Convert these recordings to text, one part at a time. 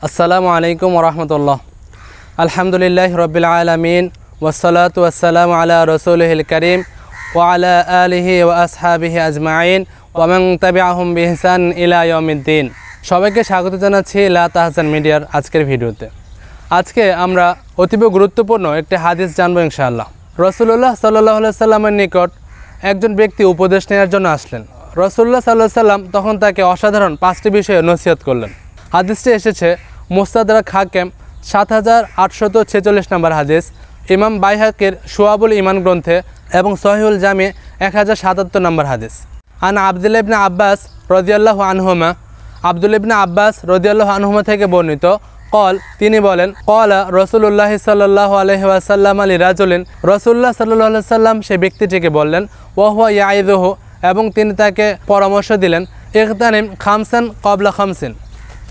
আসসালামু আলাইকুম ওরহমতুল্লাহ। আলহামদুলিল্লাহ রব্বিল আলামিন ওয়াসসালাতু ওয়াসসালামু আলা রাসূলিহিল কারীম ওয়া আলা আলিহি ওয়া আসহাবিহি আজমাইন ওয়া মান তাবিআহুম বিইহসান ইলা ইয়াউমিদ্দিন। সবাইকে স্বাগত জানাচ্ছি লা তাহজান মিডিয়ার আজকের ভিডিওতে। আজকে আমরা অতীব গুরুত্বপূর্ণ একটি হাদিস জানবো ইনশাআল্লাহ। রাসূলুল্লাহ সাল্লাল্লাহু আলাইহি সাল্লামের নিকট একজন ব্যক্তি উপদেশ নেওয়ার জন্য আসলেন। রাসূলুল্লাহ সাল্লাল্লাহু আলাইহি সাল্লাম তখন তাকে অসাধারণ 5টি বিষয়ে নসিহত করলেন। হাদিসটি এসেছে মুস্তাদরাক হাকিম 7846 নম্বর হাদিস, ইমাম বাইহাকির শুআবুল ঈমান গ্রন্থে এবং সহিহুল জামি 1077 নম্বর হাদিস। আন আব্দুল্লাহ ইবনে আব্বাস রাদিয়াল্লাহু আনহুমা, আব্দুল্লাহ ইবনে আব্বাস রাদিয়াল্লাহু আনহুমা থেকে বর্ণিত, কল তিনি বলেন, কলা রাসূলুল্লাহ সাল্লাল্লাহু আলাইহি ওয়াসাল্লাম আলী রাজুলিন, রাসূলুল্লাহ সাল্লাল্লাহু আলাইহি ওয়াসাল্লাম সেই ব্যক্তিটিকে বললেন, ওয়া হুয়া ইয়াইযুহু, এবং তিনি তাকে পরামর্শ দিলেন, ইগতানিম খামসান ক্বাবলা খামসিন,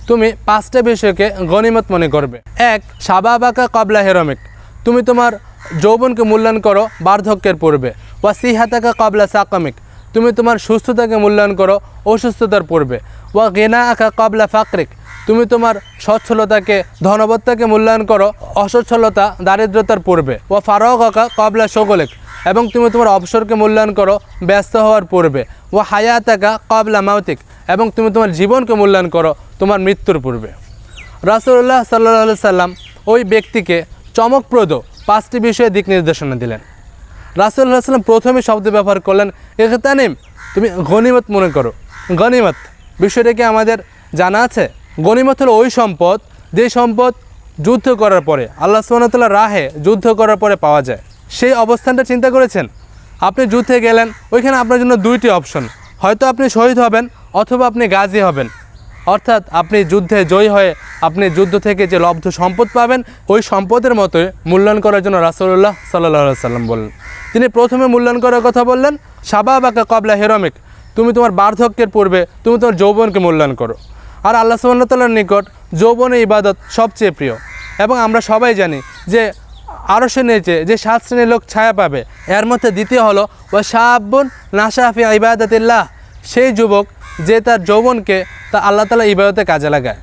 তুমি 5টা বিষয়কে গনিমত মনে করবে। 1 শাবাবাকা ক্বাবলা হিরামিক, তুমি তোমার যৌবনকে মূল্যায়ন করো বার্ধক্যের পূর্বে। ওয়া সিহাতাকা ক্বাবলা সাকামিক, তুমি তোমার সুস্থতাকে মূল্যায়ন করো অসুস্থতার পূর্বে। ওয়া গিনাআকা ক্বাবলা ফাকরিক, তুমি তোমার সচ্ছলতাকে ধনবত্তাকে মূল্যায়ন করো অসচ্ছলতা দারিদ্রতার পূর্বে। ওয়া ফারাগাকা ক্বাবলা শুগলিক, এবং তুমি তোমার অবসরকে মূল্যায়ন করো ব্যস্ত হওয়ার পূর্বে। ওয়া হায়াতাকা ক্বাবলা মাউতিক, এবং তুমি তোমার জীবনকে মূল্যায়ন করো তোমার মৃত্যুর পূর্বে। রাসূলুল্লাহ সাল্লাল্লাহু আলাইহি সাল্লাম ওই ব্যক্তিকে চমকপ্রদ 5টি বিষয়ে দিক নির্দেশনা দিলেন। রাসূলুল্লাহ সাল্লাম প্রথমে শব্দ ব্যবহার করলেন ইগতানিম, তুমি গনিমত মনে করো। গনিমত বিষয়টা কি আমাদের জানা আছে? গনিমত হলো ওই সম্পদ, যে সম্পদ যুদ্ধ করার পরে আল্লাহ সুবহানাহু ওয়া তাআলার রাহে যুদ্ধ করার পরে পাওয়া যায়। সেই অবস্থানটা চিন্তা করেছেন? আপনি যুদ্ধে গেলেন, ওইখানে আপনার জন্য 2টি অপশন, হয়তো আপনি শহীদ হবেন অথবা আপনি গাজী হবেন। অর্থাৎ আপনি যুদ্ধে জয়ী হয়ে আপনি যুদ্ধ থেকে যে লব্ধ সম্পদ পাবেন, ওই সম্পদের মতোই মূল্যায়ন করার জন্য রাসূলুল্লাহ সাল্লাল্লাহু আলাইহি সাল্লাম বললেন। তিনি প্রথমে মূল্যায়ন করার কথা বললেন শাবাবাকা ক্বাবলা হিরামিক, তুমি তোমার বার্ধক্যের পূর্বে তুমি তোমার যৌবনকে মূল্যায়ন করো। আর আল্লাহ সুবহানাহু ওয়া তাআলার নিকট যৌবনের ইবাদত সবচেয়ে প্রিয়, এবং আমরা সবাই জানি যে আরশের নিচে যে 7 শ্রেণীর লোক ছায়া পাবে, এর মধ্যে দ্বিতীয় হলো ওয়া শাআবুন নাশা ফি ইবাদাতিল্লাহ, সেই যুবক যে তার যৌবনকে তা আল্লাহ তাআলা ইবাদতে কাজে লাগায়।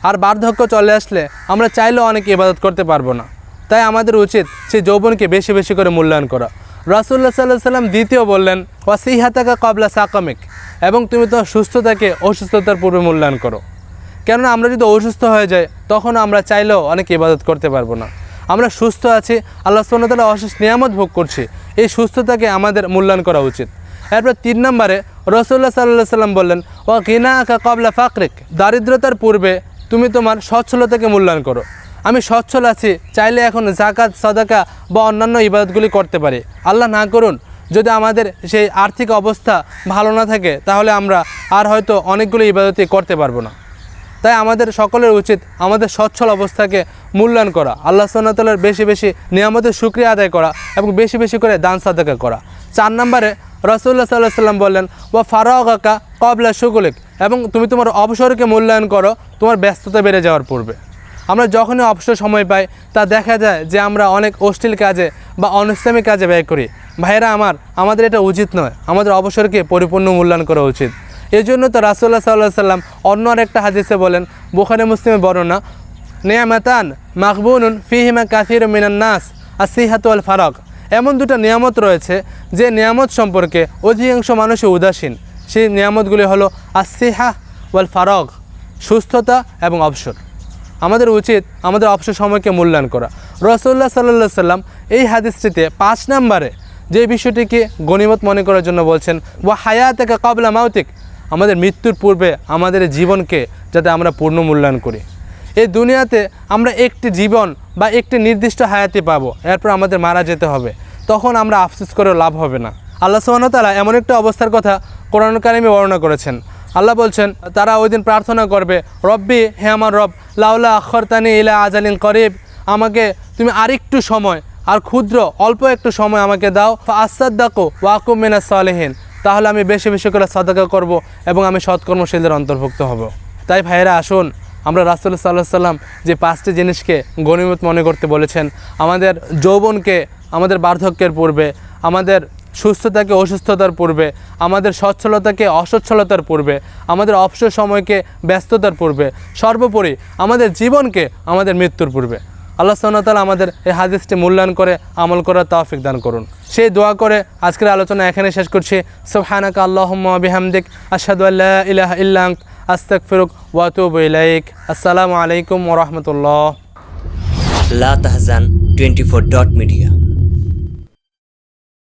আর বার্ধক্য চলে আসলে আমরা চাইলেও অনেক ইবাদত করতে পারবো না, তাই আমাদের উচিত সেই যৌবনকে বেশি বেশি করে মূল্যায়ন করা। রাসূলুল্লাহ সাল্লাল্লাহু আলাইহি সাল্লাম দ্বিতীয় বললেন ওয়া সিহাতাকা ক্বাবলা সাকামিক, এবং তুমি তোমার সুস্থতাকে অসুস্থতার পূর্বে মূল্যায়ন করো। কেননা আমরা যদি অসুস্থ হয়ে যাই তখন আমরা চাইলেও অনেক ইবাদত করতে পারবো না। আমরা সুস্থ আছি, আল্লাহ সুবহানাহু ওয়া তাআলা অশেষ নিয়ামত ভোগ করছি, এই সুস্থতাকে আমাদের মূল্যায়ন করা উচিত। এরপর 3 নম্বরে রাসূলুল্লাহ সাল্লাল্লাহু আলাইহি সাল্লাম বললেন ওয়া গিনাআকা ক্বাবলা ফাকরিক, দারিদ্রতার পূর্বে তুমি তোমার সচ্ছলতাকে মূল্যায়ন করো। আমি সচ্ছল আছি, চাইলে এখন যাকাত সাদাকা বা অন্যান্য ইবাদতগুলি করতে পারি। আল্লাহ না করুন যদি আমাদের সেই আর্থিক অবস্থা ভালো না থাকে, তাহলে আমরা আর হয়তো অনেকগুলো ইবাদতই করতে পারবো না। তাই আমাদের সকলের উচিত আমাদের সচ্ছল অবস্থাকে মূল্যায়ন করা, আল্লাহ সুবহানাহু ওয়া তাআলার বেশি বেশি নিয়ামতের শুকরিয়া আদায় করা এবং বেশি বেশি করে দান সাদাকা করা। 4 নম্বরে রাসূলুল্লাহ সাল্লাল্লাহু আলাইহি সাল্লাম বললেন ওয়া ফারাগাকা ক্বাবলা শুগলিক, এবং তুমি তোমার অবসরকে মূল্যায়ন করো তোমার ব্যস্ততা বেড়ে যাওয়ার পূর্বে। আমরা যখনই অবসর সময় পাই তা দেখা যায় যে আমরা অনেক অশ্লীল কাজে বা অনিসলামী কাজে ব্যয় করি। ভাইয়েরা আমাদের এটা উচিত নয়, আমাদের অবসরকে পরিপূর্ণ মূল্যায়ন করা উচিত। এই জন্য তো রাসূলুল্লাহ সাল্লাল্লাহু আলাইহি সাল্লাম অন্য আরেকটা হাদিসে বলেন, বুখারী মুসলিমে বর্ণনা, নিয়ামাতান মাগবুনুন ফিহিমা কাসীরুম মিনান নাস আসিহাতু ওয়াল ফারাগ, এমন 2টা নিয়ামত রয়েছে যে নিয়ামত সম্পর্কে অধিকাংশ মানুষই উদাসীন। সেই নিয়ামতগুলি হলো আসিহা ওয়াল ফারাগ, সুস্থতা এবং অবসর। আমাদের উচিত আমাদের অবসর সময়কে মূল্যায়ন করা। রাসূলুল্লাহ সাল্লাল্লাহু আলাইহি সাল্লাম এই হাদিসটিতে 5 নম্বরে যে বিষয়টিকে গনিমত মনে করার জন্য বলছেন ওয়া হায়াতাকা ক্বাবলা মাউতিক, আমাদের মৃত্যুর পূর্বে আমাদের জীবনকে যাতে আমরা পূর্ণ মূল্যায়ন করি। এই দুনিয়াতে আমরা একটি জীবন বা একটি নির্দিষ্ট হায়াতি পাবো, এরপর আমাদের মারা যেতে হবে, তখন আমরা আফসোস করেও লাভ হবে না। আল্লাহ সুবহানাহু ওয়া তাআলা এমন একটা অবস্থার কথা কোরআন কারিমে বর্ণনা করেছেন। আল্লাহ বলছেন তারা ওই দিন প্রার্থনা করবে, রব্বি, হে আমার রব, লাউলা আখরতানি ইলা আজালিন করিব, আমাকে তুমি আরেকটু সময়, আর ক্ষুদ্র অল্প একটু সময় আমাকে দাও, ফাআসাদ্দাকু ওয়া আকুম মিনাস সালিহিন, তাহলে আমি বেশি বেশি করে সাদাকা করব এবং আমি সৎকর্মশীলদের অন্তর্ভুক্ত হব। তাই ভাইয়েরা আসুন আমরা রাসূলুল্লাহ সাল্লাল্লাহু আলাইহি সাল্লাম যে 5টি জিনিসকে গনিমত মনে করতে বলেছেন, আমাদের যৌবনকে আমাদের বার্ধক্যের পূর্বে, আমাদের সুস্থতাকে অসুস্থতার পূর্বে, আমাদের সচ্ছলতাকে অসচ্ছলতার পূর্বে, আমাদের অবসর সময়কে ব্যস্ততার পূর্বে, সর্বোপরি আমাদের জীবনকে আমাদের মৃত্যুর পূর্বে। আল্লাহ সুবহানাহু ওয়া তাআলা আমাদের এই হাদিসটি মূল্যায়ন করে আমল করার তৌফিক দান করুন। সেই দোয়া করে আজকের আলোচনা এখানে শেষ করছি। সুবহানাকা আল্লাহুম্মা ওয়া বিহামদিক আশহাদু আল্লা ইলাহা ইল্লা আনতা আস্তাগফিরুক ওয়া আতুবু ইলাইক। আসসালামু আলাইকুম ওয়া রাহমাতুল্লাহ। লা তাহজান 24 media।